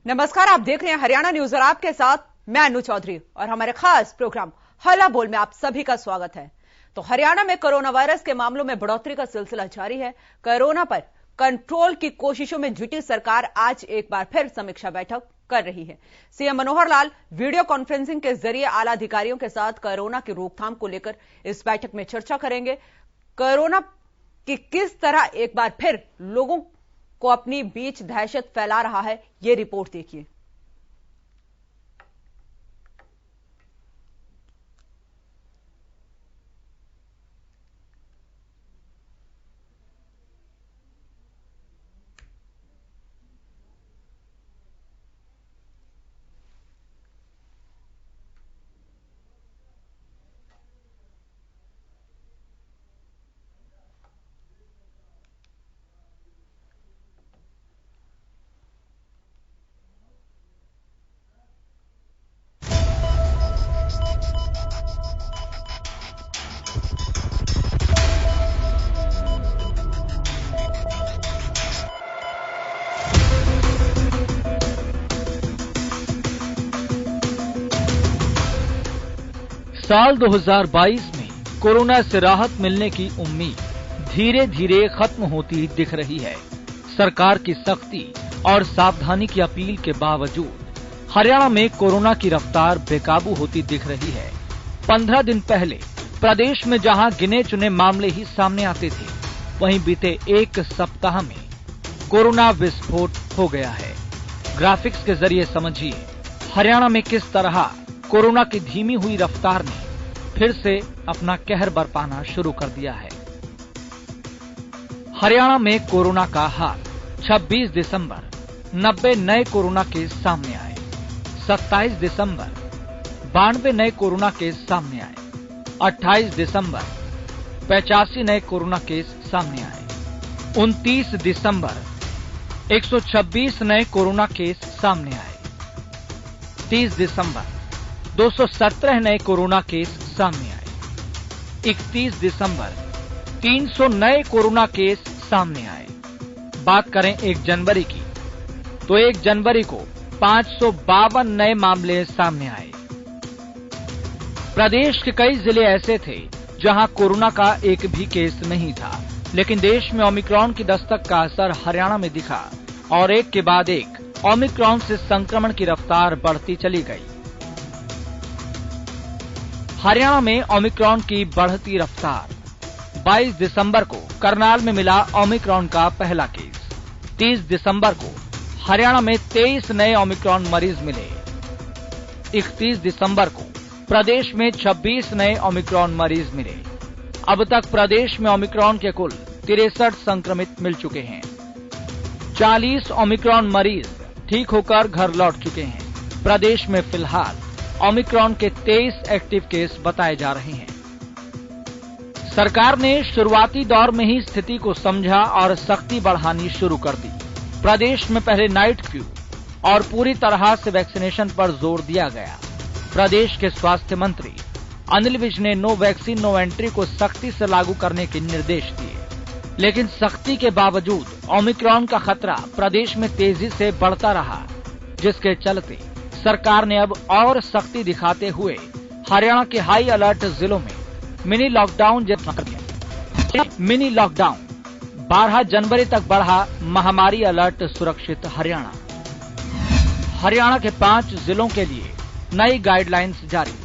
नमस्कार, आप देख रहे हैं हरियाणा न्यूज और आपके साथ मैं अनु चौधरी और हमारे खास प्रोग्राम हल्ला बोल में आप सभी का स्वागत है। तो हरियाणा में कोरोना वायरस के मामलों में बढ़ोतरी का सिलसिला जारी है। कोरोना पर कंट्रोल की कोशिशों में जुटी सरकार आज एक बार फिर समीक्षा बैठक कर रही है। CM Manohar Lal video conferencing के जरिए आला अधिकारियों के साथ कोरोना की रोकथाम को लेकर इस बैठक में चर्चा करेंगे। कोरोना की किस तरह एक बार फिर लोगों को अपनी बीच दहशत फैला रहा है, यह रिपोर्ट देखिए। साल 2022 में कोरोना से राहत मिलने की उम्मीद धीरे धीरे खत्म होती दिख रही है। सरकार की सख्ती और सावधानी की अपील के बावजूद हरियाणा में कोरोना की रफ्तार बेकाबू होती दिख रही है। 15 दिन पहले प्रदेश में जहां गिने चुने मामले ही सामने आते थे, वहीं बीते एक सप्ताह में कोरोना विस्फोट हो गया है। ग्राफिक्स के जरिए समझिए हरियाणा में किस तरह कोरोना की धीमी हुई रफ्तार ने फिर से अपना कहर बरपाना शुरू कर दिया है। हरियाणा में कोरोना का हाल 26 दिसंबर 90 नए कोरोना केस सामने आए। 27 दिसंबर 92 नए कोरोना केस सामने आए। 28 दिसंबर 85 नए कोरोना केस सामने आए। 29 दिसंबर 126 नए कोरोना केस सामने आए। 30 दिसंबर 217 नए कोरोना केस सामने आए। 31 दिसंबर 300 नए कोरोना केस सामने आए। बात करें 1 जनवरी की, तो 1 जनवरी को 552 नए मामले सामने आए। प्रदेश के कई जिले ऐसे थे जहां कोरोना का एक भी केस नहीं था, लेकिन देश में ओमिक्रॉन की दस्तक का असर हरियाणा में दिखा और एक के बाद एक ओमिक्रॉन से संक्रमण की रफ्तार बढ़ती चली गई। हरियाणा में ओमिक्रॉन की बढ़ती रफ्तार। 22 दिसंबर को करनाल में मिला ओमिक्रॉन का पहला केस। 30 दिसंबर को हरियाणा में 23 नए ओमिक्रॉन मरीज मिले। 31 दिसंबर को प्रदेश में 26 नए ओमिक्रॉन मरीज मिले। अब तक प्रदेश में ओमिक्रॉन के कुल 63 संक्रमित मिल चुके हैं। 40 ओमिक्रॉन मरीज ठीक होकर घर लौट चुके हैं। प्रदेश में फिलहाल ओमिक्रॉन के 23 एक्टिव केस बताए जा रहे हैं। सरकार ने शुरुआती दौर में ही स्थिति को समझा और सख्ती बढ़ानी शुरू कर दी। प्रदेश में पहले नाइट कर्फ्यू और पूरी तरह से वैक्सीनेशन पर जोर दिया गया। प्रदेश के स्वास्थ्य मंत्री अनिल विज ने नो वैक्सीन नो एंट्री को सख्ती से लागू करने के निर्देश दिए, लेकिन सख्ती के बावजूद ओमिक्रॉन का खतरा प्रदेश में तेजी से बढ़ता रहा, जिसके चलते सरकार ने अब और सख्ती दिखाते हुए हरियाणा के हाई अलर्ट जिलों में मिनी लॉकडाउन जारी कर दिया। मिनी लॉकडाउन 12 जनवरी तक बढ़ा महामारी अलर्ट सुरक्षित हरियाणा। हरियाणा के 5 जिलों के लिए नई गाइडलाइंस जारी।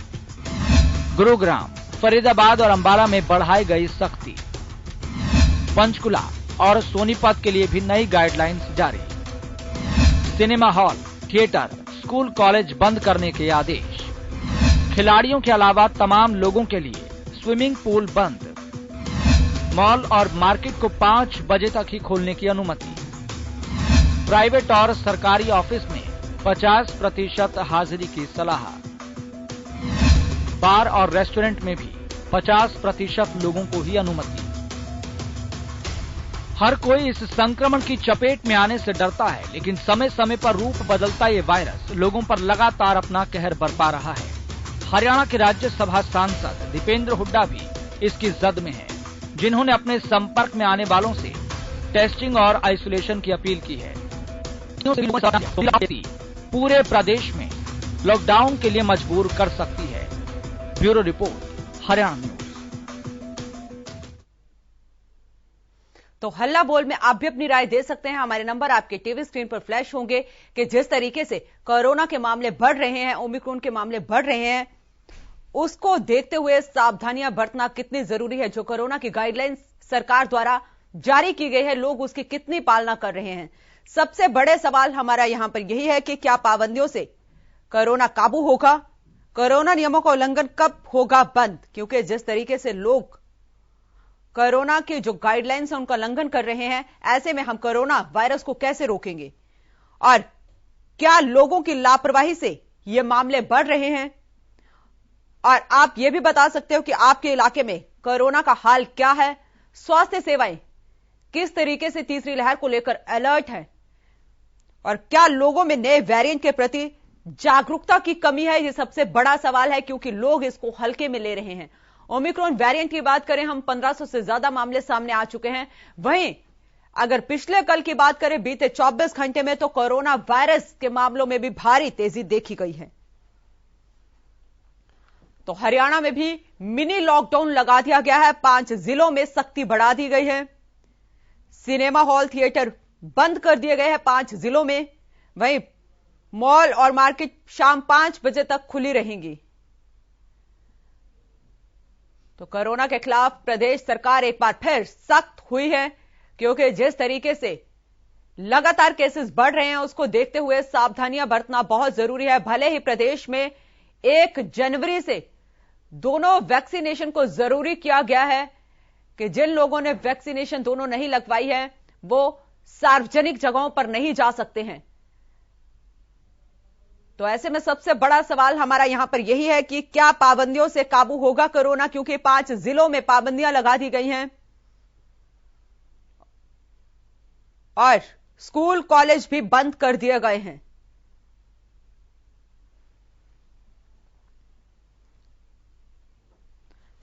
गुरुग्राम, फरीदाबाद और अंबाला में बढ़ाई गई सख्ती। पंचकुला और सोनीपत के लिए भी नई गाइडलाइंस जारी। Cinema hall, theatre, school college बंद करने के आदेश। खिलाड़ियों के अलावा तमाम लोगों के लिए स्विमिंग पूल बंद। मॉल और मार्केट को 5 बजे तक ही खोलने की अनुमति। प्राइवेट और सरकारी ऑफिस में 50% हाजिरी की सलाह। बार और रेस्टोरेंट में भी 50% लोगों को ही अनुमति। हर कोई इस संक्रमण की चपेट में आने से डरता है, लेकिन समय समय पर रूप बदलता ये वायरस लोगों पर लगातार अपना कहर बरपा रहा है। हरियाणा के राज्यसभा सांसद दीपेंद्र हुड्डा भी इसकी जद में हैं, जिन्होंने अपने संपर्क में आने वालों से टेस्टिंग और आइसोलेशन की अपील की है। पूरे प्रदेश में लॉकडाउन के लिए मजबूर कर सकती है। Bureau report, Haryana news. तो हल्ला बोल में आप भी अपनी राय दे सकते हैं। हमारे नंबर आपके टीवी स्क्रीन पर फ्लैश होंगे कि जिस तरीके से कोरोना के मामले बढ़ रहे हैं, ओमिक्रॉन के मामले बढ़ रहे हैं, उसको देखते हुए सावधानियां बरतना कितनी जरूरी है। जो कोरोना की गाइडलाइंस सरकार द्वारा जारी की गई है, लोग उसकी कितनी पालना कर रहे हैं। सबसे बड़े सवाल हमारा यहां पर यही है कि क्या पाबंदियों से कोरोना काबू होगा, कोरोना नियमों का उल्लंघन कब होगा बंद, क्योंकि जिस तरीके से लोग कोरोना के जो गाइडलाइंस है उनका उल्लंघन कर रहे हैं, ऐसे में हम कोरोना वायरस को कैसे रोकेंगे और क्या लोगों की लापरवाही से ये मामले बढ़ रहे हैं। और आप ये भी बता सकते हो कि आपके इलाके में कोरोना का हाल क्या है, स्वास्थ्य सेवाएं किस तरीके से तीसरी लहर को लेकर अलर्ट है और क्या लोगों में नए वेरिएंट के प्रति जागरूकता की कमी है। यह सबसे बड़ा सवाल है क्योंकि लोग इसको हल्के में ले रहे हैं। ओमिक्रॉन वेरिएंट की बात करें, हम 1500 से ज्यादा मामले सामने आ चुके हैं। वहीं अगर पिछले कल की बात करें, बीते 24 घंटे में, तो कोरोना वायरस के मामलों में भी भारी तेजी देखी गई है। तो हरियाणा में भी मिनी लॉकडाउन लगा दिया गया है। 5 जिलों में सख्ती बढ़ा दी गई है। सिनेमा हॉल, थिएटर बंद कर दिए गए हैं 5 जिलों में। वहीं मॉल और मार्केट शाम 5 बजे तक खुली रहेंगी। तो कोरोना के खिलाफ प्रदेश सरकार एक बार फिर सख्त हुई है क्योंकि जिस तरीके से लगातार केसेस बढ़ रहे हैं, उसको देखते हुए सावधानियां बरतना बहुत जरूरी है। भले ही प्रदेश में 1 जनवरी से दोनों वैक्सीनेशन को जरूरी किया गया है कि जिन लोगों ने वैक्सीनेशन दोनों नहीं लगवाई है वो सार्वजनिक जगहों पर नहीं जा सकते हैं। तो ऐसे में सबसे बड़ा सवाल हमारा यहां पर यही है कि क्या पाबंदियों से काबू होगा कोरोना, क्योंकि 5 जिलों में पाबंदियां लगा दी गई हैं और स्कूल कॉलेज भी बंद कर दिए गए हैं।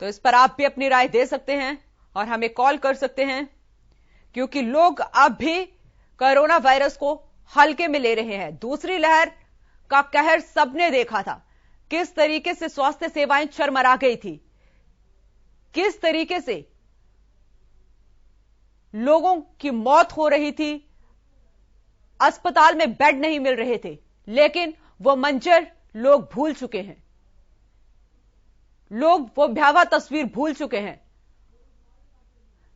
तो इस पर आप भी अपनी राय दे सकते हैं और हमें कॉल कर सकते हैं क्योंकि लोग अब भी कोरोना वायरस को हल्के में ले रहे हैं। दूसरी लहर का कहर सबने देखा था, किस तरीके से स्वास्थ्य सेवाएं चरमरा गई थी, किस तरीके से लोगों की मौत हो रही थी, अस्पताल में बेड नहीं मिल रहे थे, लेकिन वो मंजर लोग भूल चुके हैं। लोग वो भयावह तस्वीर भूल चुके हैं।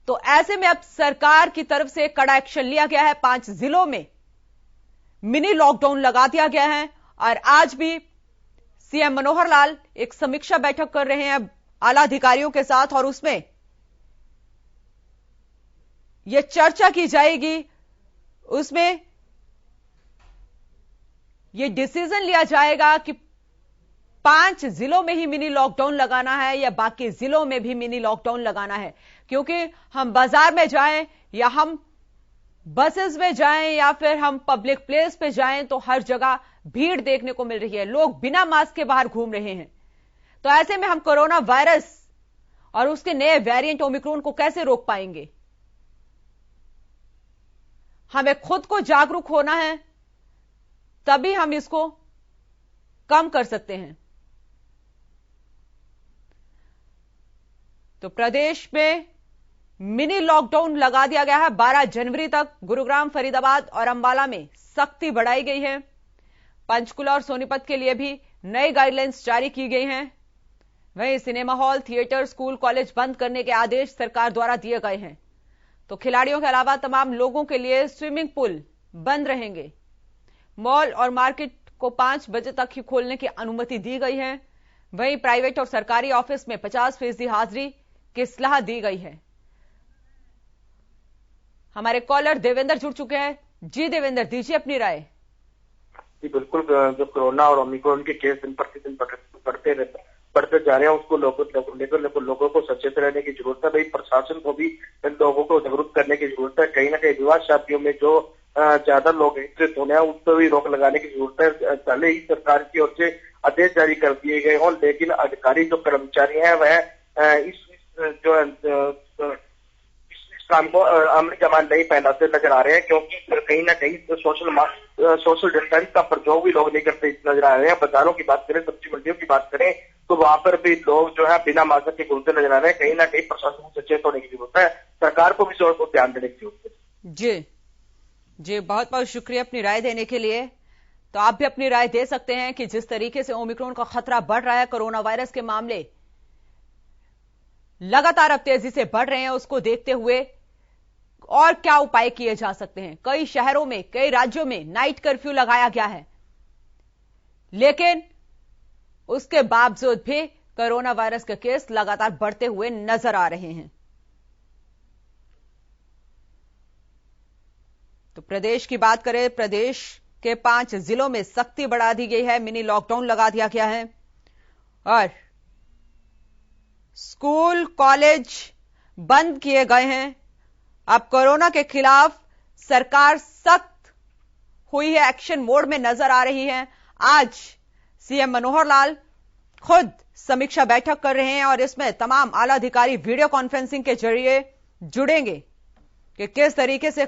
तो ऐसे में अब सरकार की तरफ से कड़ा एक्शन लिया गया है। 5 जिलों में मिनी लॉकडाउन लगा दिया गया है और आज भी सीएम मनोहर लाल एक समीक्षा बैठक कर रहे हैं आला अधिकारियों के साथ और उसमें यह चर्चा की जाएगी, उसमें यह डिसीजन लिया जाएगा कि 5 जिलों में ही मिनी लॉकडाउन लगाना है या बाकी जिलों में भी मिनी लॉकडाउन लगाना है। क्योंकि हम बाजार में जाएं या हम बसेस में जाएं या फिर हम पब्लिक प्लेस पे जाएं तो हर जगह भीड़ देखने को मिल रही है, लोग बिना मास्क के बाहर घूम रहे हैं। तो ऐसे में हम कोरोना वायरस और उसके नए वेरिएंट ओमिक्रॉन को कैसे रोक पाएंगे। हमें खुद को जागरूक होना है, तभी हम इसको कम कर सकते हैं। तो प्रदेश में मिनी लॉकडाउन लगा दिया गया है 12 जनवरी तक। गुरुग्राम, फरीदाबाद और अंबाला में सख्ती बढ़ाई गई है। पंचकुला और सोनीपत के लिए भी नई गाइडलाइंस जारी की गई हैं। वहीं cinema hall, theatre, school, college बंद करने के आदेश सरकार द्वारा दिए गए हैं। तो खिलाड़ियों के अलावा तमाम लोगों के लिए स्विमिंग पूल बंद रहेंगे। मॉल और मार्केट को 5 बजे तक ही खोलने की अनुमति दी गई है। वहीं प्राइवेट और सरकारी ऑफिस में 50% हाजिरी की सलाह दी गई है। हमारे कॉलर देवेंद्र जुड़ चुके हैं। जी देवेंद्र, दीजिए अपनी राय। जी बिल्कुल, जो कोरोना और ओमिक्रॉन के केस दिन प्रतिदिन बढ़ते जा रहे हैं, उसको लोगों को सचेत रहने की जरूरत है। भाई प्रशासन को भी इन लोगों को जागरूक करने की जरूरत है। कहीं ना कहीं विवाह शादियों में जो ज्यादा लोग एकत्रित होने हैं, उस पर भी रोक लगाने की जरूरत है। पहले ही सरकार की ओर से आदेश जारी कर दिए गए और लेकिन अधिकारी जो कर्मचारी हैं वह इस काम को अमल जमान नहीं पहनाते नजर आ रहे हैं, क्योंकि कहीं ना कहीं सोशल डिस्टेंस का प्रयोग भी लोग नहीं करते नजर आ रहे हैं। बाजारों की बात करें, सब्जी मंडियों की बात करें, तो वहां पर भी लोग जो है बिना मास्क के घूमते नजर आ रहे हैं। कहीं ना कहीं प्रशासन को सचेत होने की जरूरत है, सरकार को भी इस को ध्यान देने की जरूरत है। जी बहुत बहुत शुक्रिया अपनी राय देने के लिए। तो आप भी अपनी राय दे सकते हैं कि जिस तरीके से ओमिक्रॉन का खतरा बढ़ रहा है, कोरोना वायरस के मामले लगातार अब तेजी से बढ़ रहे हैं, उसको देखते हुए और क्या उपाय किए जा सकते हैं। कई शहरों में, कई राज्यों में नाइट कर्फ्यू लगाया गया है, लेकिन उसके बावजूद भी कोरोना वायरस के केस लगातार बढ़ते हुए नजर आ रहे हैं। तो प्रदेश की बात करें, प्रदेश के 5 जिलों में सख्ती बढ़ा दी गई है, मिनी लॉकडाउन लगा दिया गया है और स्कूल कॉलेज बंद किए गए हैं। अब कोरोना के खिलाफ सरकार सख्त हुई है, एक्शन मोड में नजर आ रही है। आज सीएम मनोहर लाल खुद समीक्षा बैठक कर रहे हैं और इसमें तमाम आला अधिकारी वीडियो कॉन्फ्रेंसिंग के जरिए जुड़ेंगे कि किस तरीके से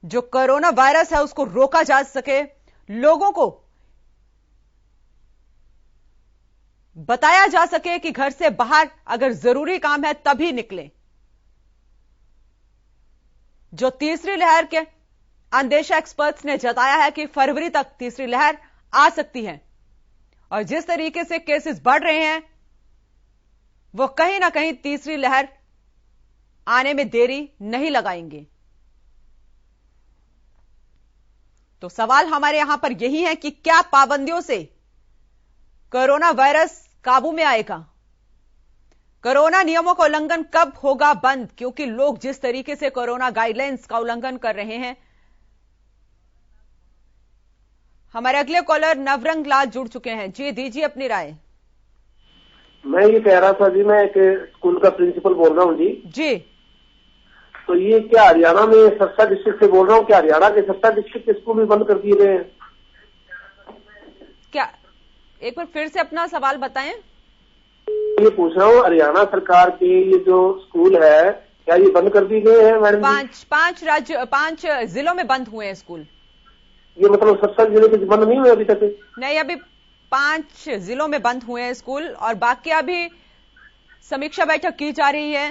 जो कोरोना वायरस है उसको रोका जा सके, लोगों को बताया जा सके कि घर से बाहर अगर जरूरी काम है तभी निकलें। जो तीसरी लहर के अंदेशा एक्सपर्ट्स ने जताया है कि फरवरी तक तीसरी लहर आ सकती है और जिस तरीके से केसेस बढ़ रहे हैं वो कहीं ना कहीं तीसरी लहर आने में देरी नहीं लगाएंगे। तो सवाल हमारे यहां पर यही है कि क्या पाबंदियों से कोरोना वायरस काबू में आएगा? कोरोना नियमों का उल्लंघन कब होगा बंद? क्योंकि लोग जिस तरीके से कोरोना गाइडलाइंस का उल्लंघन कर रहे हैं। हमारे अगले कॉलर नवरंग लाल जुड़ चुके हैं। जी दीजिए अपनी राय। मैं ये कह रहा था जी, मैं एक स्कूल का प्रिंसिपल बोल रहा हूँ जी। तो ये क्या हरियाणा में सरसा डिस्ट्रिक्ट से बोल रहा हूँ, क्या हरियाणा के सरसा डिस्ट्रिक्ट के स्कूल भी बंद कर दिए गए हैं क्या? एक बार फिर से अपना सवाल बताएं। ये पूछ रहा हूँ, हरियाणा सरकार के ये जो स्कूल है क्या ये बंद कर दिए गए हैं मैडम? 5 जिलों में बंद हुए हैं स्कूल। ये मतलब 70 जिले के बंद नहीं हुए अभी तक? नहीं, अभी 5 जिलों में बंद हुए हैं स्कूल और बाकी अभी समीक्षा बैठक की जा रही है।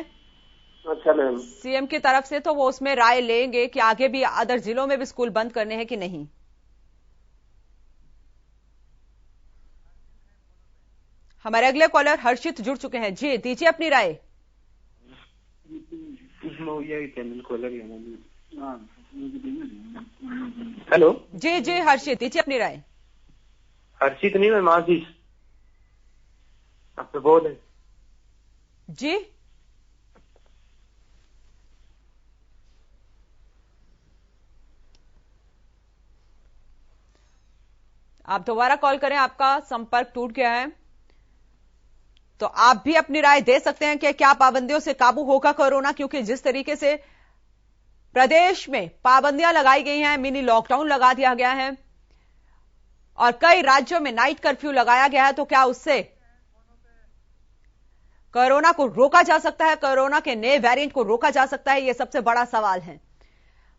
अच्छा मैम। सीएम की तरफ से तो वो उसमें राय लेंगे कि आगे भी अदर जिलों में भी स्कूल बंद करने हैं कि नहीं। हमारे अगले कॉलर हर्षित जुड़ चुके हैं। जी दीजिए अपनी राय। हेलो जी हर्षित दीजिए अपनी राय। हर्षित नहीं, मैं माजिद आपसे बोल रहे जी। आप दोबारा कॉल करें, आपका संपर्क टूट गया है। तो आप भी अपनी राय दे सकते हैं कि क्या पाबंदियों से काबू होगा कोरोना, क्योंकि जिस तरीके से प्रदेश में पाबंदियां लगाई गई हैं, मिनी लॉकडाउन लगा दिया गया है और कई राज्यों में नाइट कर्फ्यू लगाया गया है, तो क्या उससे कोरोना को रोका जा सकता है? कोरोना के नए वेरिएंट को रोका जा सकता है? यह सबसे बड़ा सवाल है।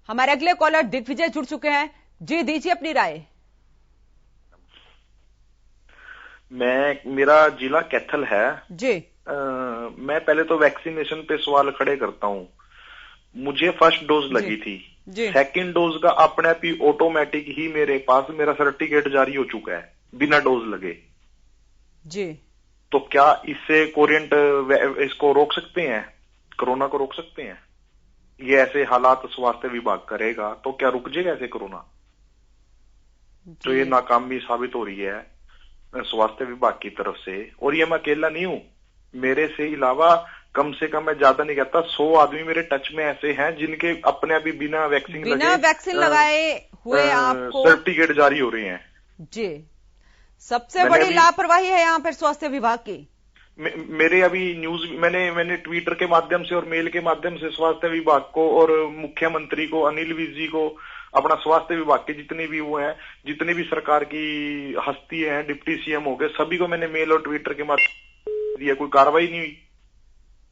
हमारे अगले कॉलर दिग्विजय जुड़ चुके हैं। जी दीजिए अपनी राय। मेरा जिला कैथल है जी। मैं पहले तो वैक्सीनेशन पे सवाल खड़े करता हूँ। मुझे फर्स्ट डोज लगी थी, सेकंड डोज का अपने आप ही ऑटोमेटिक ही मेरे पास मेरा सर्टिफिकेट जारी हो चुका है बिना डोज लगे जी। तो क्या इससे कोरिएंट इसको रोक सकते हैं, कोरोना को रोक सकते हैं? ये ऐसे हालात स्वास्थ्य विभाग करेगा तो क्या रुक जाएगा ऐसे कोरोना? तो ये नाकामी साबित हो रही है स्वास्थ्य विभाग की तरफ से। और ये मैं अकेला नहीं हूं, मेरे से अलावा कम से कम मैं ज्यादा नहीं कहता 100 आदमी मेरे टच में ऐसे हैं जिनके अपने अभी बिना वैक्सीन लगाए हुए आपको सर्टिफिकेट जारी हो रहे हैं। जी, सबसे बड़ी लापरवाही है यहाँ पर स्वास्थ्य विभाग की। मेरे अभी न्यूज मैंने ट्विटर के माध्यम से और मेल के माध्यम से स्वास्थ्य विभाग को और मुख्यमंत्री को, अनिल विज जी को, अपना स्वास्थ्य विभाग के जितने भी वो हैं, जितने भी सरकार की हस्ती हैं, डिप्टी सीएम हो गए, सभी को मैंने मेल और ट्विटर के माध्यम दिया, कोई कार्रवाई नहीं हुई।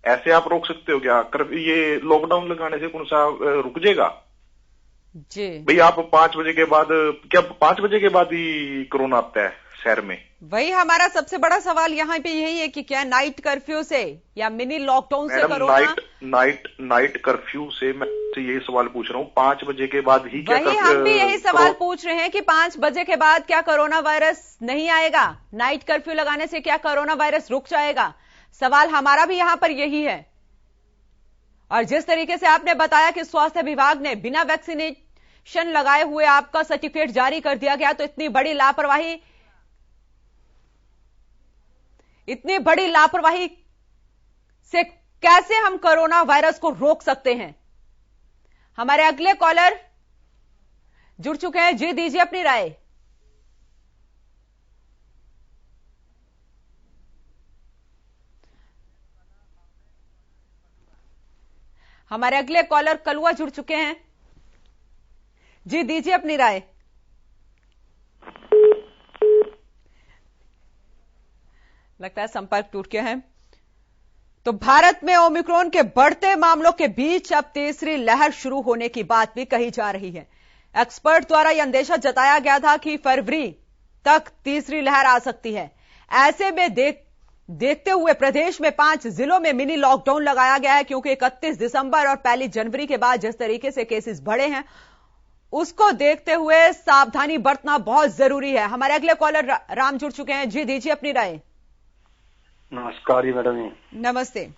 ऐसे आप रोक सकते हो क्या? ये लॉकडाउन लगाने से कौन सा रुक जाएगा जी? भाई आप 5 बजे के बाद, क्या 5 बजे के बाद ही कोरोना आता है शहर में? वही हमारा सबसे बड़ा सवाल यहाँ पे यही है कि क्या नाइट कर्फ्यू से या मिनी लॉकडाउन से कोरोना? नाइट कर्फ्यू से मैं यही सवाल पूछ रहा हूँ, 5 बजे के बाद ही क्या? वही हम भी यही सवाल पूछ रहे हैं कि 5 बजे के बाद क्या कोरोना वायरस नहीं आएगा? नाइट कर्फ्यू लगाने से क्या कोरोना वायरस रुक जाएगा? सवाल हमारा भी यहाँ पर यही है। और जिस तरीके से आपने बताया कि स्वास्थ्य विभाग ने बिना वैक्सीनेशन लगाए हुए आपका सर्टिफिकेट जारी कर दिया गया, तो इतनी बड़ी लापरवाही से कैसे हम कोरोना वायरस को रोक सकते हैं? हमारे अगले कॉलर जुड़ चुके हैं। जी, दीजिए अपनी राय। हमारे अगले कॉलर कलुआ जुड़ चुके हैं। जी, दीजिए अपनी राय। लगता है संपर्क टूट गया है। तो भारत में ओमिक्रॉन के बढ़ते मामलों के बीच अब तीसरी लहर शुरू होने की बात भी कही जा रही है। एक्सपर्ट द्वारा यह अंदेशा जताया गया था कि फरवरी तक तीसरी लहर आ सकती है। ऐसे में देखते हुए प्रदेश में 5 जिलों में मिनी लॉकडाउन लगाया गया है, क्योंकि 31 दिसंबर और 1 जनवरी के बाद जिस तरीके से केसेस बढ़े हैं, उसको देखते हुए सावधानी बरतना बहुत जरूरी है। हमारे अगले कॉलर राम जुड़ चुके हैं। जी, दीजिए अपनी राय। नमस्कार जी मैडम जी। नमस्ते।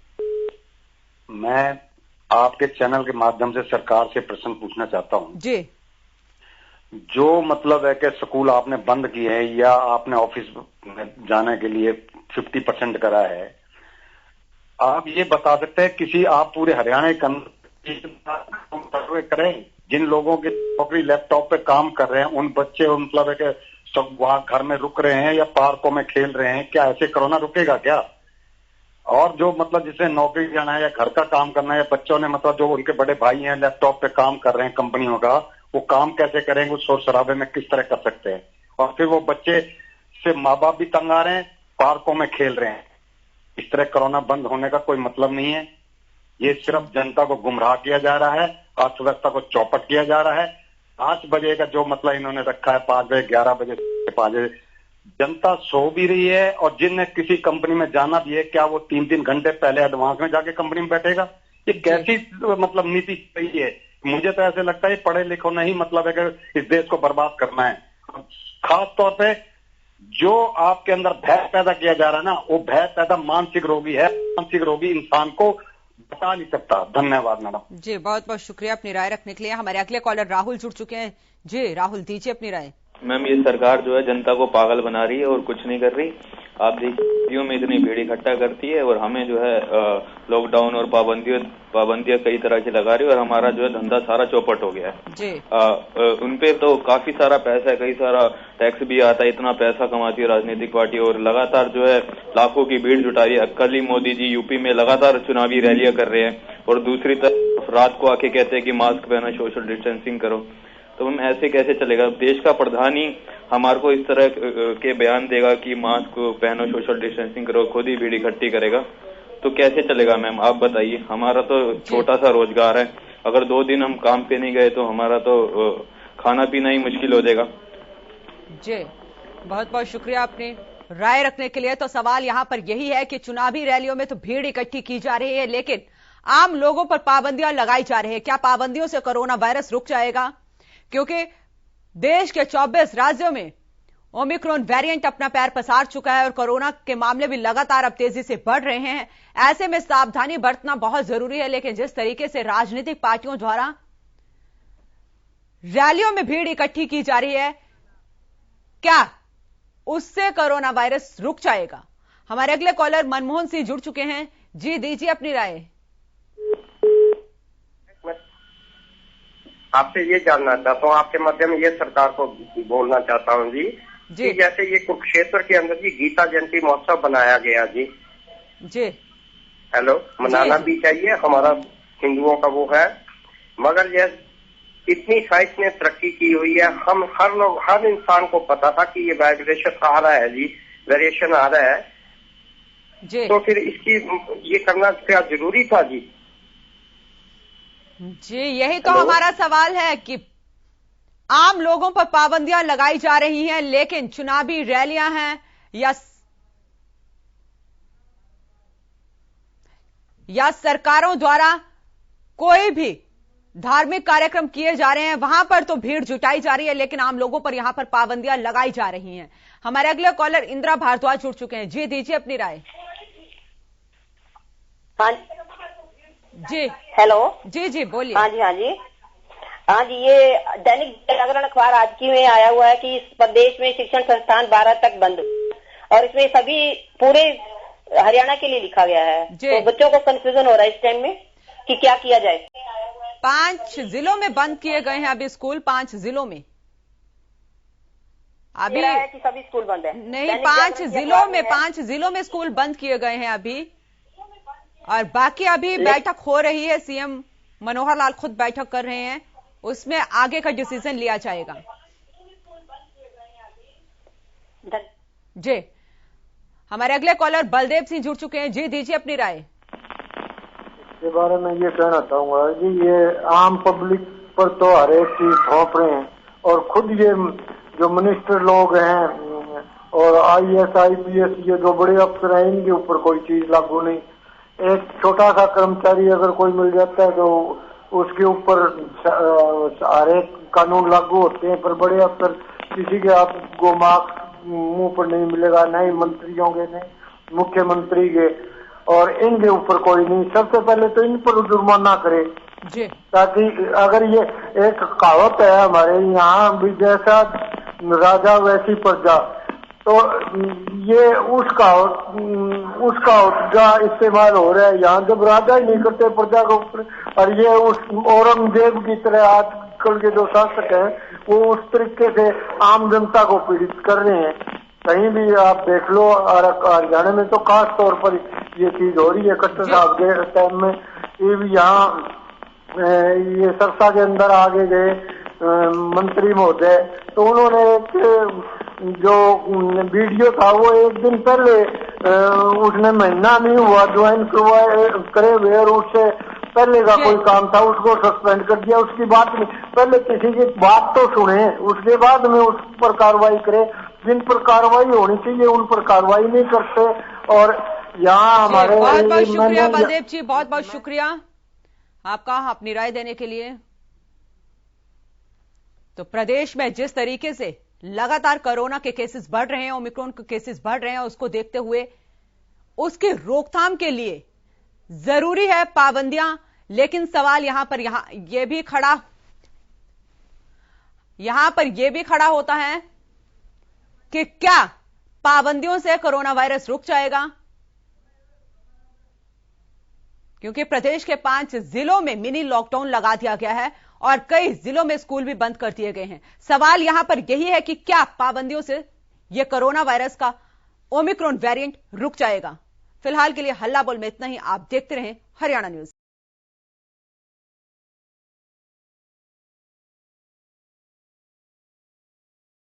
मैं आपके चैनल के माध्यम से सरकार से प्रश्न पूछना चाहता हूं जी। जो मतलब है कि स्कूल आपने बंद किए हैं या आपने ऑफिस में जाने के लिए 50% करा है, आप ये बता सकते हैं किसी आप पूरे हरियाणा करें जिन लोगों की नौकरी लैपटॉप पे काम कर रहे हैं, उन बच्चे मतलब है कि सब वहां घर में रुक रहे हैं या पार्कों में खेल रहे हैं, क्या ऐसे कोरोना रुकेगा क्या? और जो मतलब जिसे नौकरी जाना है या घर का काम करना है, या बच्चों ने मतलब जो उनके बड़े भाई हैं लैपटॉप पे काम कर रहे हैं कंपनियों का, वो काम कैसे करेंगे? उस शोर शराबे में किस तरह कर सकते हैं? और फिर वो बच्चे से माँ बाप भी तंग आ रहे हैं, पार्कों में खेल रहे हैं। इस तरह कोरोना बंद होने का कोई मतलब नहीं है। ये सिर्फ जनता को गुमराह किया जा रहा है, अर्थव्यवस्था को चौपट किया जा रहा है। 5 बजे का जो मतलब इन्होंने रखा है, 5 बजे 11 बजे 5 बजे जनता सो भी रही है, और जिनने किसी कंपनी में जाना भी है, क्या वो 3-3 घंटे पहले एडवांस में जाके कंपनी में बैठेगा? ये कैसी मतलब नीति सही है? मुझे तो ऐसे लगता है पढ़े लिखों ने ही मतलब है कि इस देश को बर्बाद करना है। खास तौर पे जो आपके अंदर भय पैदा किया जा रहा है ना, वो भय पैदा मानसिक रोगी है। मानसिक रोगी इंसान को बता नहीं सकता। धन्यवाद मैडम जी, बहुत बहुत शुक्रिया अपनी राय रखने के लिए। हमारे अगले कॉलर राहुल जुड़ चुके हैं। जी राहुल, दीजिए अपनी राय। मैम, ये सरकार जो है जनता को पागल बना रही है और कुछ नहीं कर रही। आप देखिए में इतनी भीड़ इकट्ठा करती है और हमें जो है लॉकडाउन और पाबंदियां कई तरह की लगा रही है, और हमारा जो है धंधा सारा चौपट हो गया है जी। उनपे तो काफी सारा पैसा है, कई सारा टैक्स भी आता है, इतना पैसा कमाती है राजनीतिक पार्टी, और लगातार जो है लाखों की भीड़ जुटा रही है। कल ही मोदी जी यूपी में लगातार चुनावी रैलियां कर रहे हैं, और दूसरी तरफ रात को आके कहते हैं कि मास्क पहनो, सोशल डिस्टेंसिंग करो। तो हम ऐसे कैसे चलेगा? देश का प्रधान ही हमारे को इस तरह के बयान देगा कि मास्क पहनो, सोशल डिस्टेंसिंग करो, खुद ही भीड़ इकट्ठी करेगा, तो कैसे चलेगा? मैम आप बताइए। हमारा तो छोटा सा रोजगार है, अगर 2 दिन हम काम पे नहीं गए तो हमारा तो खाना पीना ही मुश्किल हो जाएगा। जी, बहुत बहुत शुक्रिया अपनी राय रखने के लिए। तो सवाल यहाँ पर यही है कि चुनावी रैलियों में तो भीड़ इकट्ठी की जा रही है, लेकिन आम लोगों पर पाबंदियां लगाई जा रही है। क्या पाबंदियों से कोरोना वायरस रुक जाएगा? क्योंकि देश के 24 राज्यों में ओमिक्रॉन वेरिएंट अपना पैर पसार चुका है और कोरोना के मामले भी लगातार अब तेजी से बढ़ रहे हैं। ऐसे में सावधानी बरतना बहुत जरूरी है, लेकिन जिस तरीके से राजनीतिक पार्टियों द्वारा रैलियों में भीड़ इकट्ठी की जा रही है, क्या उससे कोरोना वायरस रुक जाएगा? हमारे अगले कॉलर मनमोहन सिंह जुड़ चुके हैं। जी, दीजिए अपनी राय। आपसे ये जानना चाहता हूँ, आपके माध्यम ये सरकार को बोलना चाहता हूँ जी कि जैसे ये कुरुक्षेत्र के अंदर जी गीता जयंती महोत्सव बनाया गया जी हेलो, मनाना भी चाहिए, हमारा हिंदुओं का वो है, मगर ये इतनी साइंस ने तरक्की की हुई है, हम हर इंसान को पता था कि ये वाइब्रेशन आ रहा है जी, वेरिएशन आ रहा है, तो फिर इसकी ये करना क्या जरूरी था जी? जी यही तो हमारा सवाल है कि आम लोगों पर पाबंदियां लगाई जा रही हैं, लेकिन चुनावी रैलियां हैं या सरकारों द्वारा कोई भी धार्मिक कार्यक्रम किए जा रहे हैं, वहां पर तो भीड़ जुटाई जा रही है, लेकिन आम लोगों पर यहां पर पाबंदियां लगाई जा रही हैं। हमारे अगले कॉलर इंदिरा भारद्वाज जुड़ चुके हैं। जी दीजिए अपनी राय। हाँ जी हेलो। जी जी बोलिए। हाँ जी, ये दैनिक जागरण अखबार आज की में आया हुआ है कि इस प्रदेश में शिक्षण संस्थान 12 तक बंद, और इसमें सभी पूरे हरियाणा के लिए लिखा गया है। तो बच्चों को कंफ्यूजन हो रहा है इस टाइम में कि क्या किया जाए। 5 जिलों में बंद किए गए हैं अभी स्कूल, 5 जिलों में अभी है कि सभी स्कूल बंद है? नहीं, 5 जिलों में स्कूल बंद किए गए हैं अभी, और बाकी अभी बैठक हो रही है। सीएम मनोहर लाल खुद बैठक कर रहे हैं, उसमें आगे का डिसीजन लिया जाएगा। जी हमारे अगले कॉलर बलदेव सिंह जुड़ चुके हैं। जी दीजिए अपनी राय। के बारे में ये कहना चाहूंगा कि ये आम पब्लिक पर तो हर एक चीज थोप रहे हैं, और खुद ये जो मिनिस्टर लोग हैं और IAS IPS ये जो बड़े अफसर हैं, इनके ऊपर कोई चीज लागू नहीं। एक छोटा सा कर्मचारी अगर कोई मिल जाता है तो उसके ऊपर हर एक कानून लागू होते हैं, पर बड़े अफसर किसी के आपको मार्क्स मुंह पर नहीं मिलेगा, नहीं मंत्रियों के, नहीं मुख्यमंत्री के, और इनके ऊपर कोई नहीं। सबसे पहले तो इन पर जुर्माना करे जी, ताकि अगर ये एक कहावत है हमारे यहाँ भी, जैसा राजा वैसी प्रजा, तो ये उसका इस्तेमाल हो रहा है यहाँ। जब राजा ही नहीं करते प्रजा को ऊपर, और ये उस औरंगजेब की तरह आजकल के जो शासक हैं वो उस तरीके से आम जनता को पीड़ित कर रहे हैं। कहीं भी आप देख लो, और हरियाणा में तो खास तौर पर ये चीज हो रही है। खट्टर साहब के टाइम में ये भी यहाँ ये सरसा के अंदर आगे गए मंत्री महोदय, तो उन्होंने एक जो वीडियो था वो एक दिन पहले उसने महीना नहीं हुआ ज्वाइन करे हुए, और उससे पहले का कोई काम था उसको सस्पेंड कर दिया। उसकी बात नहीं, पहले किसी की बात तो सुने, उसके बाद में उस पर कार्रवाई करे। जिन पर कार्रवाई होनी चाहिए उन पर कार्रवाई नहीं करते। और यहाँ हमारे बहुत बहुत शुक्रिया बलदेव जी, बहुत बहुत शुक्रिया आपका अपनी राय देने के लिए। तो प्रदेश में जिस तरीके से लगातार कोरोना के केसेस बढ़ रहे हैं, ओमिक्रॉन के केसेस बढ़ रहे हैं, उसको देखते हुए उसकी रोकथाम के लिए जरूरी है पाबंदियां। लेकिन सवाल यहां पर यह भी खड़ा होता है कि क्या पाबंदियों से कोरोना वायरस रुक जाएगा? क्योंकि प्रदेश के 5 जिलों में मिनी लॉकडाउन लगा दिया गया है और कई जिलों में स्कूल भी बंद कर दिए गए हैं। सवाल यहां पर यही है कि क्या पाबंदियों से यह कोरोना वायरस का ओमिक्रॉन वेरिएंट रुक जाएगा? फिलहाल के लिए हल्ला बोल में इतना ही। आप देखते रहें हरियाणा न्यूज।